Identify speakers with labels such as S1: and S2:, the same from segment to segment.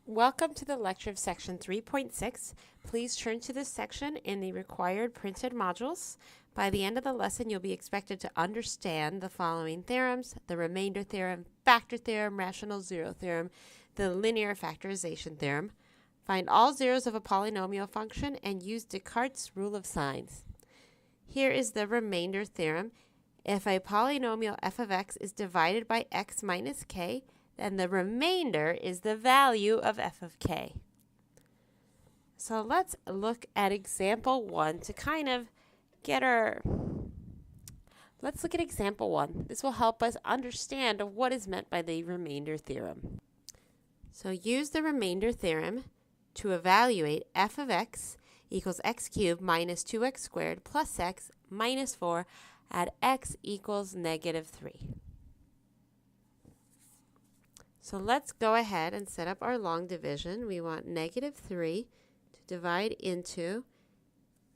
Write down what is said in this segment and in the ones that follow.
S1: Welcome to the lecture of section 3.6. Please turn to this section in the required printed modules. By the end of the lesson, you'll be expected to understand the following theorems: the remainder theorem, factor theorem, rational zero theorem, the linear factorization theorem. Find all zeros of a polynomial function and use Descartes' rule of signs. Here is the remainder theorem. If a polynomial f of x is divided by x minus k, then the remainder is the value of f of k. So let's look at example 1 to kind of get our... Let's look at example 1. This will help us understand what is meant by the remainder theorem. So use the remainder theorem to evaluate f of x equals x cubed minus 2x squared plus x minus 4 at x equals negative 3. So let's go ahead and set up our long division. We want negative 3 to divide into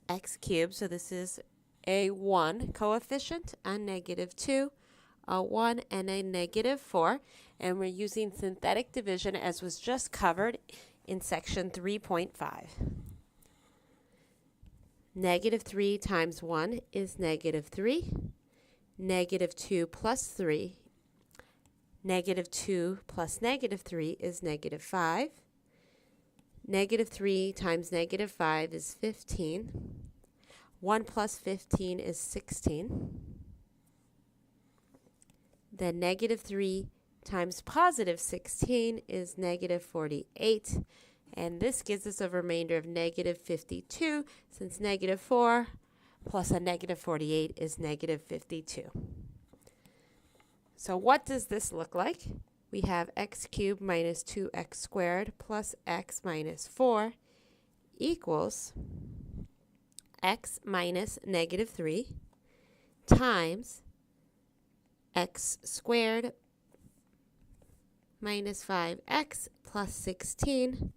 S1: x cubed. So this is a 1 coefficient, a negative 2, a 1, and a negative 4. And we're using synthetic division as was just covered in section 3.5. Negative 3 times 1 is negative 3. Negative 2 plus 3. Negative 2 plus negative 3 is negative 5. Negative 3 times negative 5 is 15. 1 plus 15 is 16. Then negative 3 times positive 16 is negative 48. And this gives us a remainder of negative 52, since negative 4 plus a negative 48 is negative 52. So what does this look like? We have x cubed minus 2x squared plus x minus 4 equals x minus negative 3 times x squared minus 5x plus 16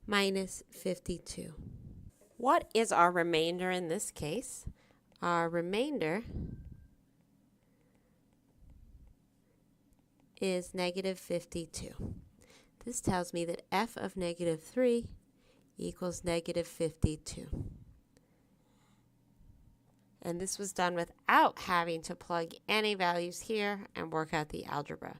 S1: minus 52. What is our remainder in this case? Our remainder is negative 52. This tells me that f of negative 3 equals negative 52. And this was done without having to plug any values here and work out the algebra.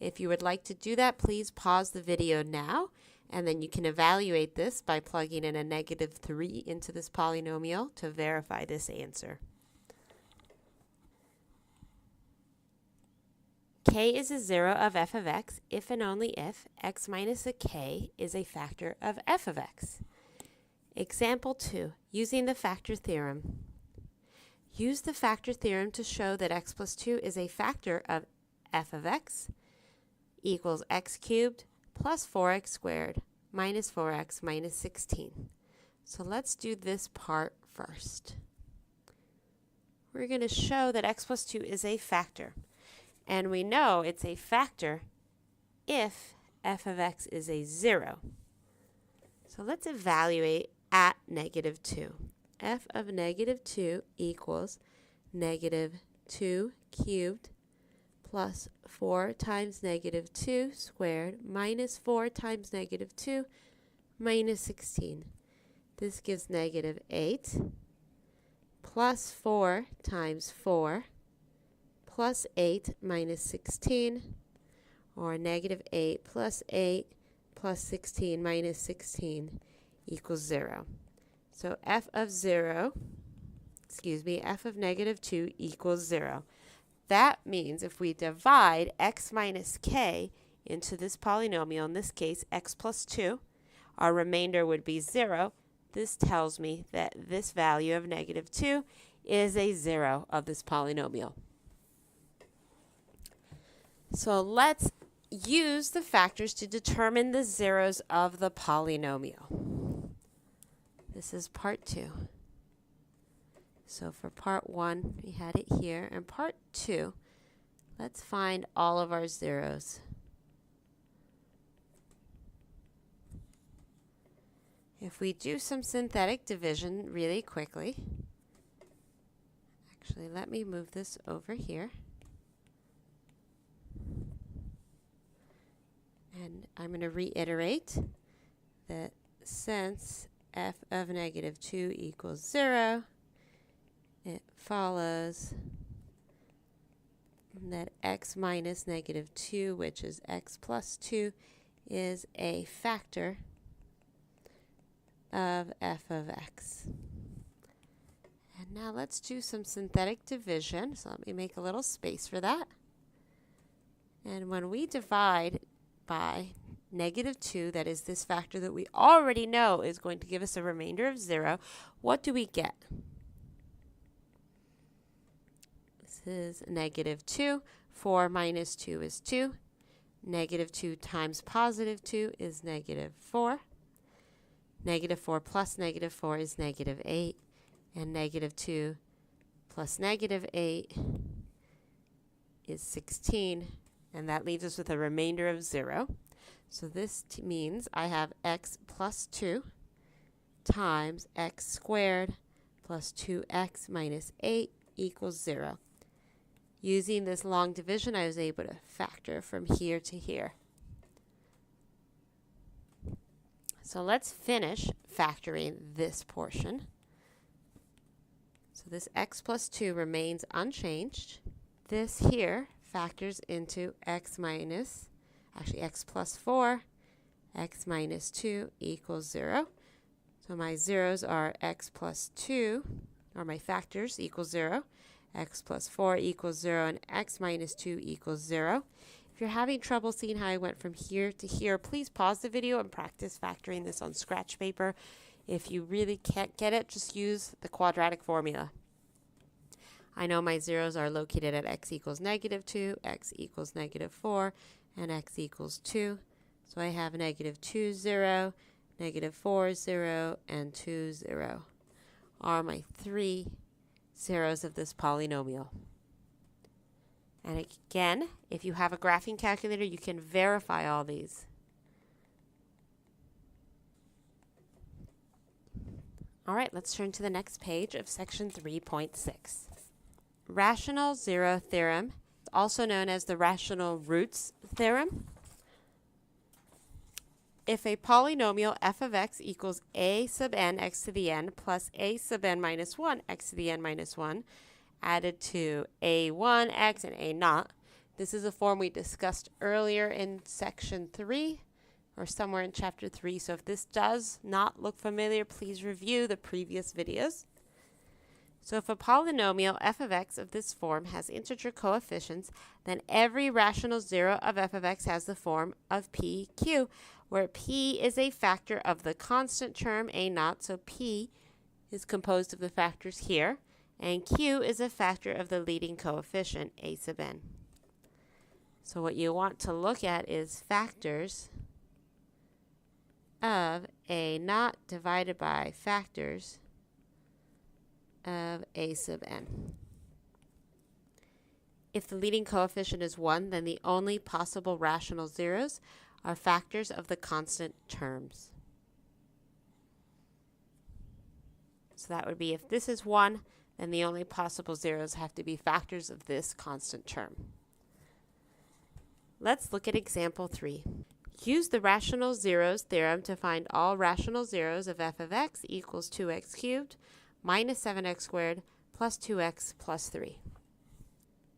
S1: If you would like to do that, please pause the video now, and then you can evaluate this by plugging in a negative 3 into this polynomial to verify this answer. K is a zero of f of x if and only if x minus a k is a factor of f of x. Example 2, using the factor theorem. Use the factor theorem to show that x plus 2 is a factor of f of x equals x cubed plus 4x squared minus 4x minus 16. So let's do this part first. We're going to show that x plus 2 is a factor. And we know it's a factor if f of x is a 0. So let's evaluate at negative 2. F of negative 2 equals negative 2 cubed plus 4 times negative 2 squared minus 4 times negative 2 minus 16. This gives negative 8 plus 4 times 4 plus 8 minus 16, or negative 8 plus 16 minus 16 equals 0. So f of negative 2 equals 0. That means if we divide x minus k into this polynomial, in this case x plus 2, our remainder would be 0. This tells me that this value of negative 2 is a 0 of this polynomial. So let's use the factors to determine the zeros of the polynomial. This is part 2. So for part 1, we had it here. And part 2, let's find all of our zeros. If we do some synthetic division really quickly, actually let me move this over here. And I'm going to reiterate that since f of negative 2 equals 0, it follows that x minus negative 2, which is x plus 2, is a factor of f of x. And now let's do some synthetic division. So let me make a little space for that. And when we divide by negative 2, that is this factor that we already know is going to give us a remainder of 0, what do we get? This is negative 2. 4 minus 2 is 2. Negative 2 times positive 2 is negative 4. Negative 4 plus negative 4 is negative 8. And negative 2 plus negative 8 is 16. And that leaves us with a remainder of 0. So this means I have x plus 2 times x squared plus 2x minus 8 equals 0. Using this long division, I was able to factor from here to here. So let's finish factoring this portion. So this x plus 2 remains unchanged. This here factors into x plus 4, x minus 2 equals 0. So my zeros are x plus 2, or my factors equals 0, x plus 4 equals 0, and x minus 2 equals 0. If you're having trouble seeing how I went from here to here, please pause the video and practice factoring this on scratch paper. If you really can't get it, just use the quadratic formula. I know my zeros are located at x equals negative 2, x equals negative 4, and x equals 2. So I have negative 2, 0, negative 4, 0, and 2, 0 are my three zeros of this polynomial. And again, if you have a graphing calculator, you can verify all these. All right, let's turn to the next page of section 3.6. Rational zero theorem, also known as the rational roots theorem. If a polynomial f of x equals a sub n x to the n plus a sub n minus 1 x to the n minus 1 added to a1x and a naught, this is a form we discussed earlier in section 3 or somewhere in chapter 3. So if this does not look familiar, please review the previous videos. So if a polynomial f of x of this form has integer coefficients, then every rational zero of f of x has the form of pq, where p is a factor of the constant term a naught, so p is composed of the factors here, and q is a factor of the leading coefficient a sub n. So what you want to look at is factors of a naught divided by factors of a sub n. If the leading coefficient is 1, then the only possible rational zeros are factors of the constant terms. So that would be if this is 1, then the only possible zeros have to be factors of this constant term. Let's look at example 3. Use the rational zeros theorem to find all rational zeros of f of x equals 2x cubed minus 7x squared plus 2x plus 3.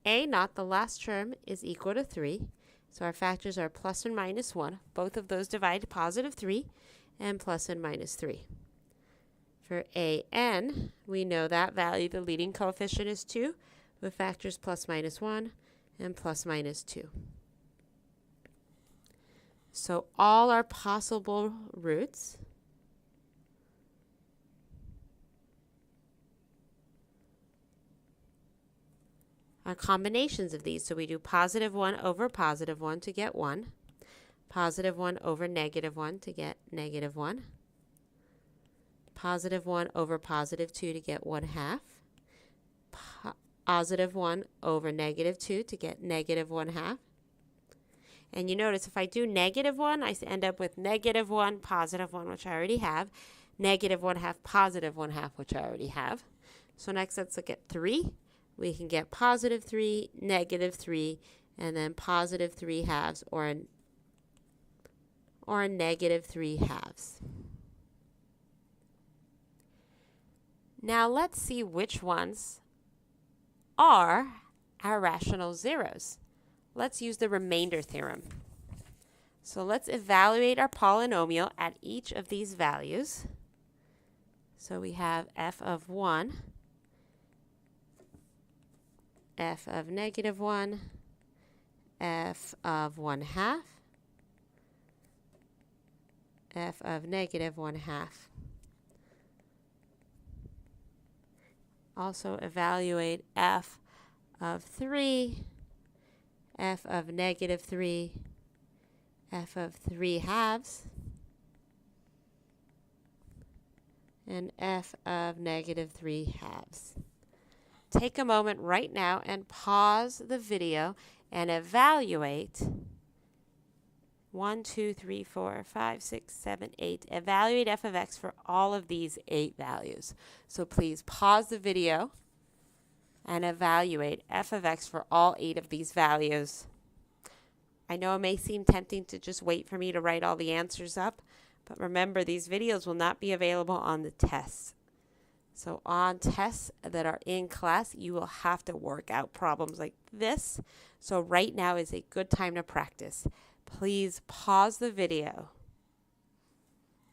S1: A naught, the last term, is equal to 3. So our factors are plus and minus 1. Both of those divide positive 3 and plus and minus 3. For an, we know that value, the leading coefficient is 2, with factors plus minus 1 and plus minus 2. So all our possible roots are combinations of these. So we do positive 1 over positive 1 to get 1, positive 1 over negative 1 to get negative 1, positive 1 over positive 2 to get 1/2, positive 1 over negative 2 to get negative 1/2. And you notice if I do negative 1, I end up with negative 1, positive 1, which I already have, negative 1/2, positive 1/2, which I already have. So next let's look at 3. We can get positive 3, negative 3, and then positive 3/2, or or a -3/2. Now let's see which ones are our rational zeros. Let's use the remainder theorem. So let's evaluate our polynomial at each of these values. So we have f of 1, f of -1, f of 1/2, f of -1/2. Also evaluate f of 3, f of -3, f of 3/2, and f of -3/2. Take a moment right now and pause the video and evaluate 1, 2, 3, 4, 5, 6, 7, 8. Evaluate f of x for all of these 8 values. So please pause the video and evaluate f of x for all 8 of these values. I know it may seem tempting to just wait for me to write all the answers up, but remember, these videos will not be available on the tests. So on tests that are in class, you will have to work out problems like this. So right now is a good time to practice. Please pause the video.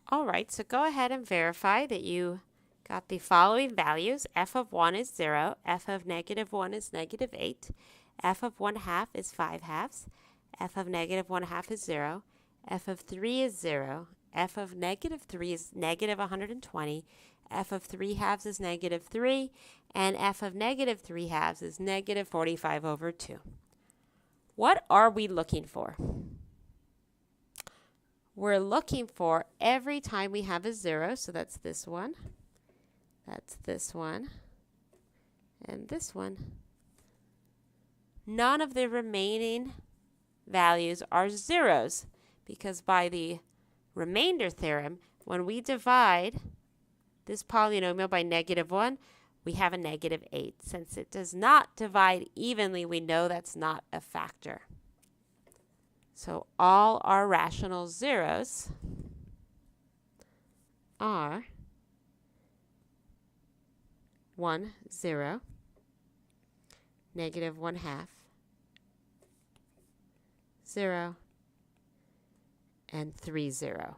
S1: All right, so go ahead and verify that you got the following values. F of 1 is 0, f of -1 is -8, f of 1/2 is 5/2, f of -1/2 is 0, f of 3 is 0, f of -3 is -120, f of 3/2 is -3, and f of -3/2 is -45/2. What are we looking for? We're looking for every time we have a 0, so that's this one, and this one. None of the remaining values are zeros, because by the remainder theorem, when we divide this polynomial by -1, we have a -8. Since it does not divide evenly, we know that's not a factor. So all our rational zeros are 1, 0, -1/2, 0, and 3, 0.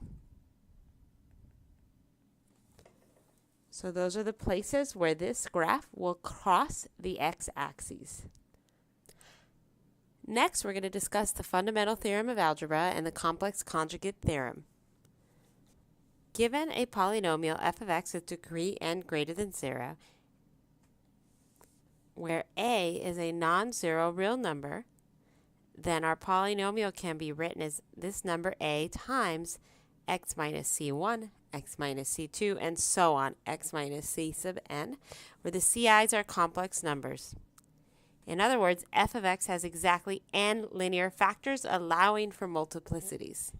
S1: So those are the places where this graph will cross the x-axis. Next, we're going to discuss the fundamental theorem of algebra and the complex conjugate theorem. Given a polynomial f of x with degree n greater than 0, where a is a non-zero real number, then our polynomial can be written as this number a times x minus c1, x minus c2, and so on, x minus c sub n, where the ci's are complex numbers. In other words, f of x has exactly n linear factors, allowing for multiplicities.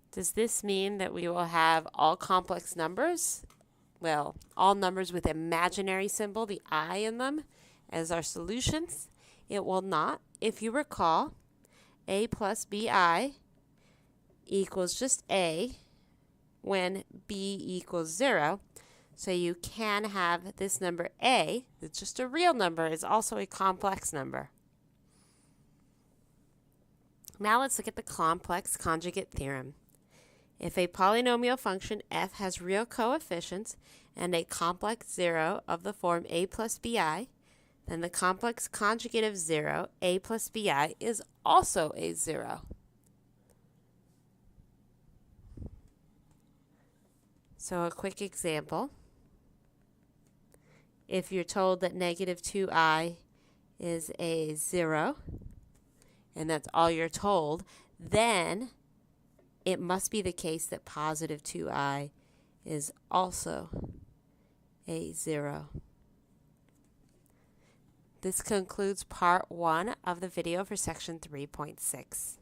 S1: Does this mean that we will have all complex numbers? Well, all numbers with imaginary symbol, the I in them, as our solutions? It will not. If you recall, a plus bi equals just a when b equals 0. So you can have this number a, that's just a real number, is also a complex number. Now let's look at the complex conjugate theorem. If a polynomial function f has real coefficients and a complex 0 of the form a plus bi, then the complex conjugate of 0, a plus bi, is also a 0. So a quick example. If you're told that -2i is a 0, and that's all you're told, then it must be the case that positive 2i is also a 0. This concludes part 1 of the video for section 3.6.